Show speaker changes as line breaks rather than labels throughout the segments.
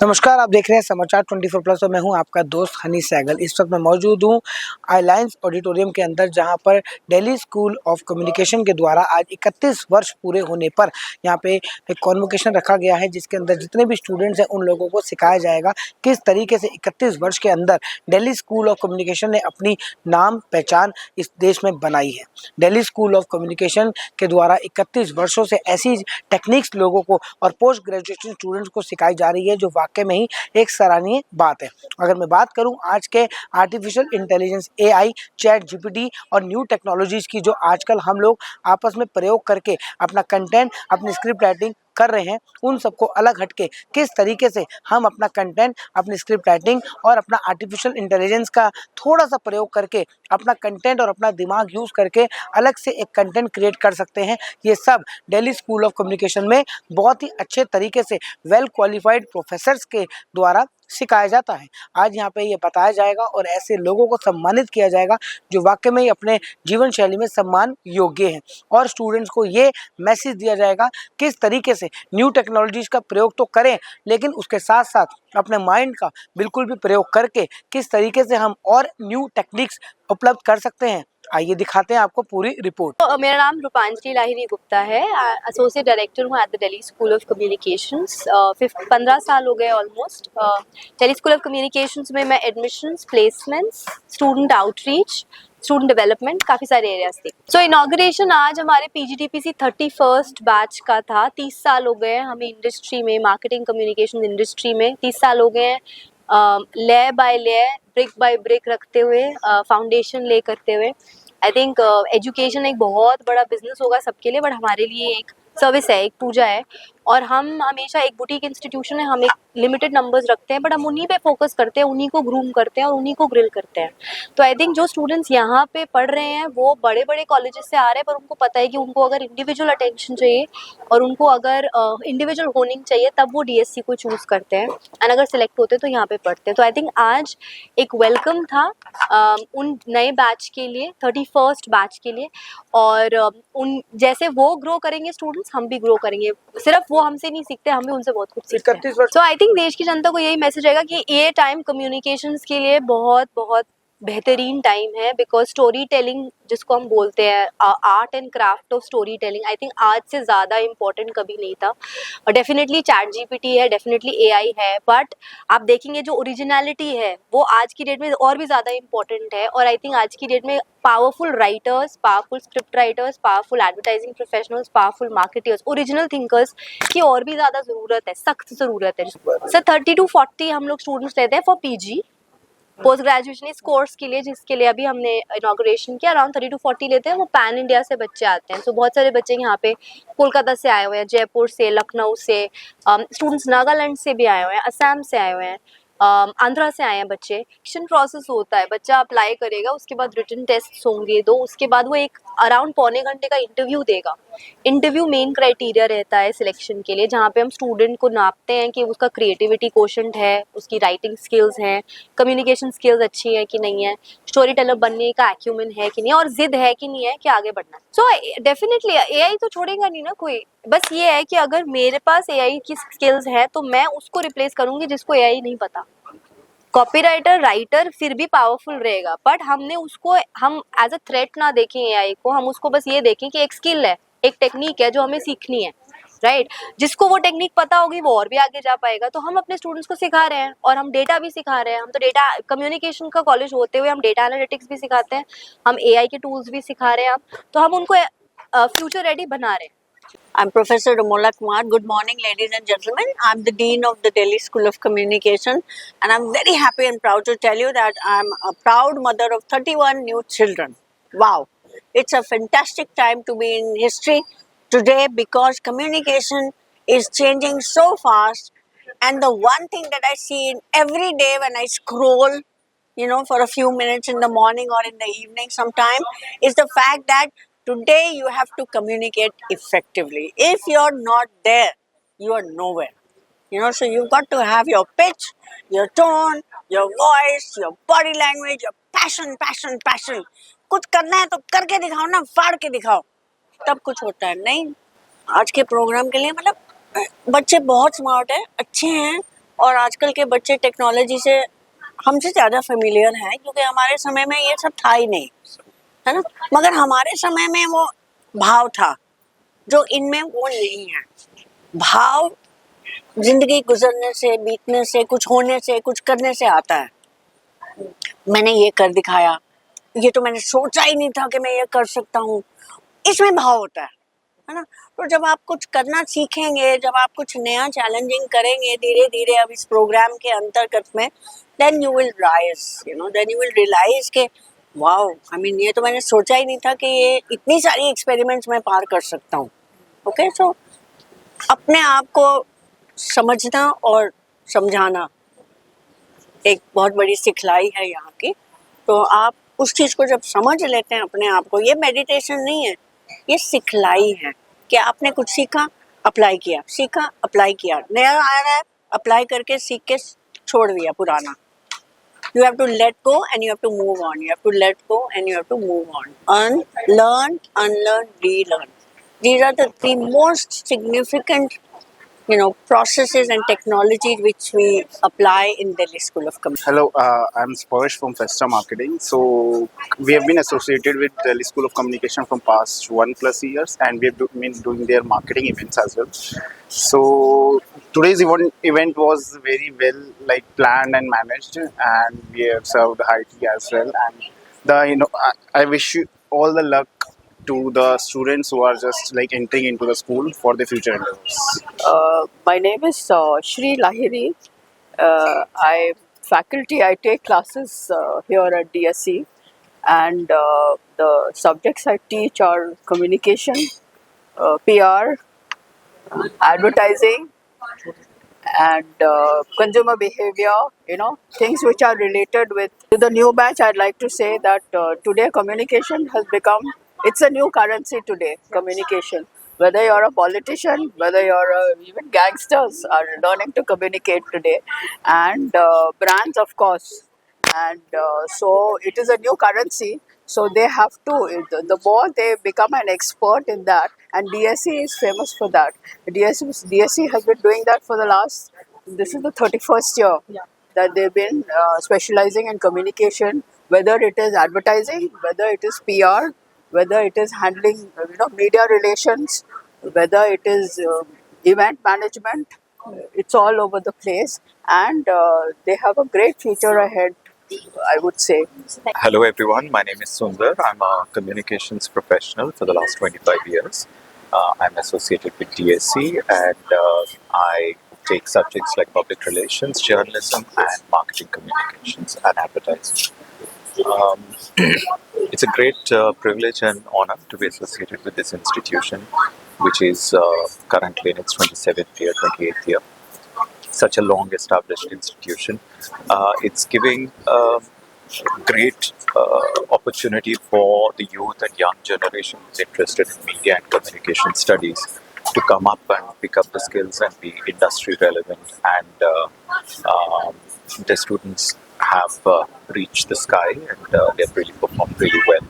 नमस्कार, आप देख रहे हैं समाचार 24 प्लस और मैं हूं आपका दोस्त हनी सहगल। इस वक्त मैं मौजूद हूं आइलाइंस ऑडिटोरियम के अंदर, जहां पर दिल्ली स्कूल ऑफ कम्युनिकेशन के द्वारा आज 31 वर्ष पूरे होने पर यहां पे एक कॉन्वोकेशन रखा गया है, जिसके अंदर जितने भी स्टूडेंट्स हैं उन लोगों को सिखाया जाएगा किस तरीके से 31 वर्ष के अंदर दिल्ली स्कूल ऑफ कम्युनिकेशन ने अपनी नाम पहचान इस देश में बनाई है। दिल्ली स्कूल ऑफ कम्युनिकेशन के द्वारा 31 वर्षों से ऐसी टेक्निक्स लोगों को और पोस्ट ग्रेजुएशन स्टूडेंट्स को सिखाई जा रही है, जो वाकई में ही एक सराहनीय बात है। अगर मैं बात करूं आज के artificial intelligence, AI, chat GPT और न्यू टेक्नोलॉजीज की, जो आजकल हम लोग आपस में प्रयोग करके अपना कंटेंट, अपनी स्क्रिप्ट राइटिंग कर रहे हैं, उन सबको अलग हटके किस तरीके से हम अपना कंटेंट, अपनी स्क्रिप्ट राइटिंग और अपना आर्टिफिशियल इंटेलिजेंस का थोड़ा सा प्रयोग करके अपना कंटेंट और अपना दिमाग यूज़ करके अलग से एक कंटेंट क्रिएट कर सकते हैं, ये सब दिल्ली स्कूल ऑफ कम्युनिकेशन में बहुत ही अच्छे तरीके से वेल क्वालिफाइड प्रोफेसर्स के द्वारा सिखाया जाता है। आज यहाँ पे ये बताया जाएगा और ऐसे लोगों को सम्मानित किया जाएगा जो वाकई में ही अपने जीवन शैली में सम्मान योग्य हैं, और स्टूडेंट्स को ये मैसेज दिया जाएगा किस तरीके से न्यू टेक्नोलॉजीज का प्रयोग तो करें, लेकिन उसके साथ साथ अपने माइंड का बिल्कुल भी प्रयोग करके किस तरीके से हम और न्यू टेक्निक्स उपलब्ध कर सकते हैं। आइए दिखाते हैं आपको पूरी रिपोर्ट।
मेरा नाम रूपांजलि लाहिरी गुप्ता है। एसोसिएट डायरेक्टर हूँ at the Delhi school of communications. 15 साल हो गए almost. Delhi school of communications में मैं admissions, placements, student outreach, student development, काफ़ी सारे एरियाज थे। सो इनॉग्रेशन आज हमारे पीजीटीपीसी 31st बैच का था। 30 साल हो गए हमें इंडस्ट्री में, मार्केटिंग कम्युनिकेशन इंडस्ट्री में 30 साल हो गए हैं। Layer by layer, brick by brick रखते हुए, फाउंडेशन ले करते हुए। आई थिंक एजुकेशन एक बहुत बड़ा बिजनेस होगा सबके लिए, बट हमारे लिए एक सर्विस है, एक पूजा है। और हम हमेशा एक बुटीक इंस्टीट्यूशन है, हम एक लिमिटेड नंबर्स रखते हैं, बट हम उन्हीं पे फोकस करते हैं, उन्हीं को ग्रूम करते हैं और उन्हीं को ग्रिल करते हैं। तो आई थिंक जो स्टूडेंट्स यहाँ पे पढ़ रहे हैं वो बड़े बड़े कॉलेजेस से आ रहे हैं, पर उनको पता है कि उनको अगर इंडिविजुअल अटेंशन चाहिए और उनको अगर इंडिविजुअल होनिंग चाहिए, तब वो डीएससी को चूज़ करते हैं, एंड अगर सिलेक्ट होते हैं तो यहाँ पे पढ़ते हैं। तो आई थिंक आज एक वेलकम था उन नए बैच के लिए, 31st बैच के लिए। और उन जैसे वो ग्रो करेंगे स्टूडेंट्स, हम भी ग्रो करेंगे। सिर्फ वो हमसे नहीं सीखते, हम भी उनसे बहुत कुछ सीखते हैं। तो आई थिंक देश की जनता को यही मैसेज आएगा कि ये टाइम कम्युनिकेशंस के लिए बहुत बहुत बेहतरीन टाइम है, बिकॉज स्टोरी टेलिंग जिसको हम बोलते हैं, art and craft of story telling, I think आज से ज़्यादा इम्पोर्टेंट कभी नहीं था। और डेफिनेटली चैट जीपीटी है, डेफिनेटली एआई है, बट आप देखेंगे जो ओरिजिनलिटी है वो आज की डेट में और भी ज़्यादा इम्पोर्टेंट है। और आई थिंक आज की डेट में powerful writers, powerful script writers, powerful advertising professionals, powerful marketers, original thinkers की और भी ज़्यादा ज़रूरत है, सख्त ज़रूरत है। सर 30 to 40 हम लोग स्टूडेंट्स लेते हैं फॉर पीजी, पोस्ट ग्रेजुएशन इस कोर्स के लिए, जिसके लिए अभी हमने इनॉग्रेशन किया। अराउंड 30 to 40 लेते हैं। वो पैन इंडिया से बच्चे आते हैं। सो बहुत सारे बच्चे यहाँ पे कोलकाता से आए हुए हैं, जयपुर से, लखनऊ से, स्टूडेंट्स नागालैंड से भी आए हुए हैं, असम से आए हुए हैं, आंध्रा से आए हैं बच्चे। एडमिशन प्रोसेस होता है, बच्चा अप्लाई करेगा, उसके बाद रिटन टेस्ट होंगे 2, उसके बाद वो एक अराउंड पौने घंटे का इंटरव्यू देगा। इंटरव्यू मेन क्राइटेरिया रहता है सिलेक्शन के लिए, जहाँ पे हम स्टूडेंट को नापते हैं कि उसका क्रिएटिविटी कोशेंट है, उसकी राइटिंग स्किल्स हैं, कम्युनिकेशन स्किल्स अच्छी है कि नहीं है, स्टोरी टेलर बनने का एक्यूमेन है कि नहीं, और जिद है कि नहीं है कि आगे बढ़ना है। सो डेफिनेटली एआई तो छोड़ेगा नहीं ना कोई। बस ये है कि अगर मेरे पास एआई की स्किल्स है तो मैं उसको रिप्लेस करूंगी जिसको एआई नहीं पता। कॉपीराइटर, राइटर फिर भी पावरफुल रहेगा, बट हमने उसको, हम एज अ थ्रेट ना देखें एआई को, हम उसको बस ये देखें कि एक स्किल है, एक टेक्निक है जो हमें सीखनी है, राइट? जिसको वो टेक्निक पता होगी वो और भी आगे जा पाएगा। तो हम अपने स्टूडेंट्स को सिखा रहे हैं और हम डेटा भी सिखा रहे हैं। हम तो डेटा कम्युनिकेशन का कॉलेज होते हुए हम डेटा एनालिटिक्स भी सिखाते हैं, हम एआई के टूल्स भी सिखा रहे हैं। तो हम उनको फ्यूचर रेडी बना रहे हैं।
I'm Professor Ramola Kumar. Good morning, ladies and gentlemen. I'm the Dean of the Delhi School of Communication, and I'm very happy and proud to tell you that I'm a proud mother of 31 new children. Wow, it's a fantastic time to be in history today because communication is changing so fast. And the one thing that I see in every day when I scroll, for a few minutes in the morning or in the evening sometime, is the fact that today you have to communicate effectively. If you're not there, you are nowhere. So you've got to have your pitch, your tone, your voice, your body language, your passion, passion, passion. कुछ करना है तो करके दिखाओ ना, फाड़ के दिखाओ, तब कुछ होता है। नहीं, आज के प्रोग्राम के लिए मतलब बच्चे बहुत स्मार्ट हैं, अच्छे हैं, और आजकल के बच्चे टेक्नोलॉजी से हमसे ज़्यादा फेमिलियर हैं, क्योंकि हमारे समय में ये सब था ही नहीं, है ना। मगर हमारे समय में वो भाव था जो इनमें वो नहीं है। भाव जिंदगी गुजरने से, बीतने से, कुछ होने से, कुछ करने से आता है। मैंने ये कर दिखाया, ये तो मैंने सोचा ही नहीं था कि मैं ये कर सकता हूँ, इसमें भाव होता है ना। तो जब आप कुछ करना सीखेंगे, जब आप कुछ नया चैलेंजिंग करेंगे धीरे धीरे अब इस प्रोग्राम के अंतर्गत में, then you will rise, then you will realise के वाओ, आई मीन ये तो मैंने सोचा ही नहीं था कि ये इतनी सारी एक्सपेरिमेंट्स मैं पार कर सकता हूँ। ओके, सो अपने आप को समझना और समझाना एक बहुत बड़ी सिखलाई है यहाँ की। तो आप उस चीज़ को जब समझ लेते हैं अपने आप को, ये मेडिटेशन नहीं है, ये सिखलाई है कि आपने कुछ सीखा, अप्लाई किया, सीखा, अप्लाई किया, नया आ रहा है, अप्लाई करके सीख के छोड़ दिया पुराना। You have to let go and you have to move on. You have to let go and you have to move on. Unlearn, unlearn, relearn. These are the three most significant, processes and technologies which we apply in Delhi School of Communication.
Hello, I'm Spursh from Festa Marketing. So we have been associated with Delhi School of Communication from past 1+ years, and we have been doing their marketing events as well. So today's event was very well planned and managed, and we have served high tea as well. And I wish you all the luck to the students who are just entering into the school for their future endeavors.
My name is Shri Lahiri. I'm faculty. I take classes here at DSC, and the subjects I teach are communication, PR, advertising, and consumer behavior. Things which are related with. To the new batch, I'd like to say that today communication has become. It's a new currency today. Communication. Whether you're a politician, whether you're even gangsters are learning to communicate today, and brands, of course. And so it is a new currency. So they have to. The more they become an expert in that, and DSC is famous for that. DSC has been doing that for the last. This is the 31st year that they've been specializing in communication. Whether it is advertising, whether it is PR, whether it is handling media relations, whether it is event management, it's all over the place, and they have a great future ahead, I would say.
Hello everyone, my name is Sundar. I'm a communications professional for the last 25 years. I'm associated with DSC, and I take subjects like public relations, journalism, and marketing communications and advertising. It's a great privilege and honor to be associated with this institution, which is currently in its 27th year, 28th year. Such a long established institution. It's giving great opportunity for the youth and young generation who's interested in media and communication studies to come up and pick up the skills and be industry relevant, and the students have reached the sky, and they've really performed really well.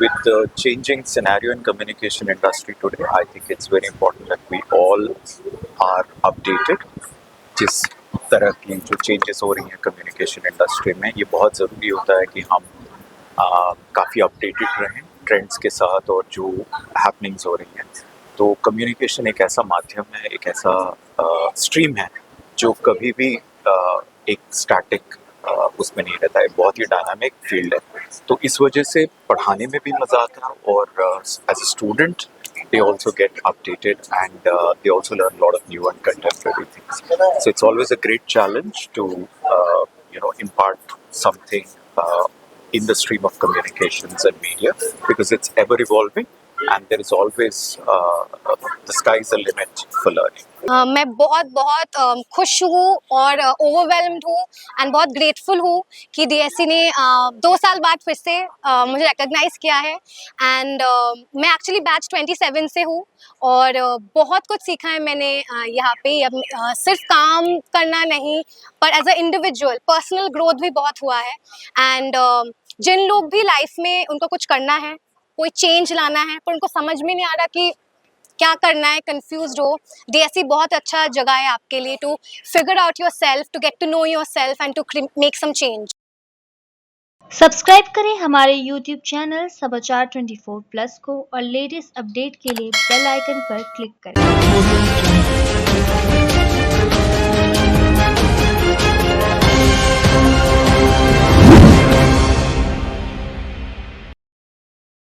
With the changing scenario in communication industry today, I think it's very important that we all are updated. जिस तरह की जो changes हो रही हैं communication industry में, ये बहुत ज़रूरी होता है कि हम काफ़ी अपडेटेड रहें ट्रेंड्स के साथ और जो हैपनिंग्स हो रही हैं। तो कम्युनिकेशन एक ऐसा माध्यम है, एक ऐसा स्ट्रीम है जो कभी भी एक स्टैटिक उसमें नहीं रहता है, बहुत ही डायनामिक फील्ड है। तो इस वजह से पढ़ाने में भी मज़ा आता है, और as a student they also get updated, and they also learn a lot of new and contemporary things. So it's always a great challenge to impart something in the stream of communications and media, because it's ever evolving, and there is always the sky is the limit for learning.
मैं बहुत खुश हूँ और overwhelmed हूँ and बहुत grateful हूँ कि DSC ने 2 साल बाद फिर से मुझे रिकॉग्नाइज किया है। एंड मैं एक्चुअली बैच 27 से हूँ, और बहुत कुछ सीखा है मैंने यहाँ पे। अब सिर्फ काम करना नहीं, पर as a individual personal growth भी बहुत हुआ है। एंड जिन लोग भी लाइफ में उनको कुछ करना है, कोई चेंज लाना है, पर उनको समझ में नहीं आ रहा कि क्या करना है, कंफ्यूज्ड हो, DSC बहुत अच्छा जगह है आपके लिए to figure out your self, to get to know your self and to make some change.
Subscribe करें हमारे YouTube चैनल समाचार 24+ को और लेटेस्ट अपडेट के लिए बेल आइकन पर क्लिक करें।